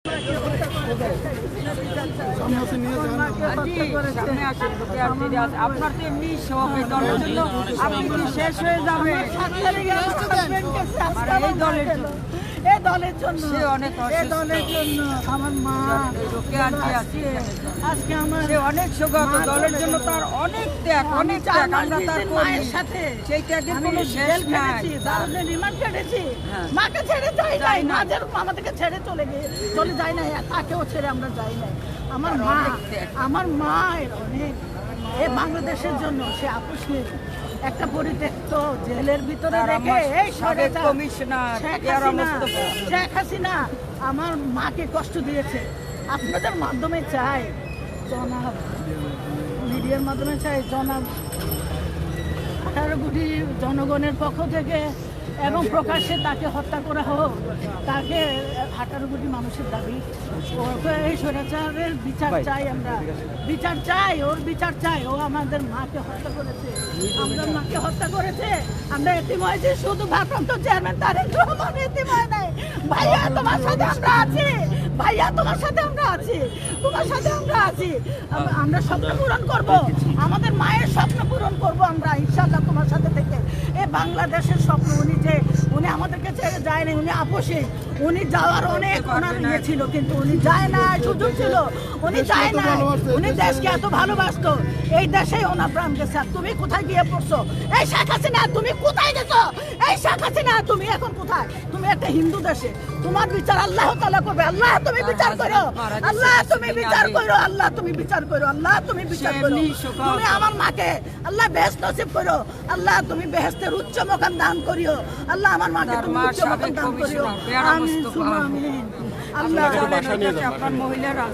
আপনার তো এমনি শখ এই দলের জন্য আপনি কি শেষ হয়ে যাবে এই দলের জন্য সে অনেক আমার মা আছে আজকে আমার অনেক শোক দলের জন্য তার অনেক ত্যাগ আমরা তার মায়ের সাথে সেই ত্যাগের কোনো শেষ নাই রিমান্ড কেটেছি মাকে ছেড়ে যাই নাই মাঝের আমাদেরকে ছেড়ে চলে যায় না তাকেও ছেড়ে আমরা যাই নাই আমার মায়ের অনেক এ বাংলাদেশের জন্য সে আপোষ নেই একটা পরিত্যক্ত জেলের ভিতরে রেখে এই শেখ হাসিনা আমার মাকে কষ্ট দিয়েছে। আপনাদের মাধ্যমে চাই জনাব মিডিয়ার মাধ্যমে চাই জনাব 18 কোটি জনগণের পক্ষ থেকে এবং প্রকাশ্যে তাকে হত্যা করা হোক। তাকে 18 কোটি মানুষের দাবি এই স্বৈরাচারের বিচার চাই, আমরা বিচার চাই, ওর বিচার চাই। ও আমাদের মাকে হত্যা করেছে, আমাদের মাকে হত্যা করেছে। আমরা এতিম হয়েছি, শুধু ভারপ্রাপ্ত চেয়ারম্যান তারেক রহমান এতিম হয় নাই। ভাইয়া তোমার সাথে আমরা আছি, ভাইয়া তোমার সাথে আমরা আছি, তোমার সাথে আমরা আছি। আমরা স্বপ্ন পূরণ করব, আমাদের মায়ের স্বপ্ন পূরণ করব আমরা ইনশাআল্লাহ তোমার সাথে থেকে। এই বাংলাদেশের স্বপ্ন উনি আমাদেরকে ছেড়ে যায়নি, উনি আপোষী। উনি যাওয়ার অনেক ওনার ইয়ে ছিল, কিন্তু উনি যায় না, সুযোগ ছিল, উনি যায় না। উনি দেশকে এত ভালোবাসতো, এই দেশেই ওনার প্রাণ গেছে। তুমি কোথায় গিয়ে পড়ছো? এই শেখ হাসিনা তুমি কোথায় গেছো? এই শেখ হাসিনা তুমি এখন কোথায়? তুমি একটা হিন্দু দেশে, তোমার বিচার আল্লাহ তাআলা করবে। আল্লাহ তুমি বিচার করো, আল্লাহ তুমি বিচার করো, আল্লাহ তুমি বিচার করো, আল্লাহ তুমি বিচার করো। তুমি আমার মাকে আল্লাহ বেহেশত নসিব করো, আল্লাহ তুমি বেহেশতের উচ্চ মাকাম দান করিও, আল্লাহ আমার মাকে তুমি উচ্চ মাকাম দান করিও। আমিন সুম্মা আমিন। আল্লাহ আপনার মহিলারা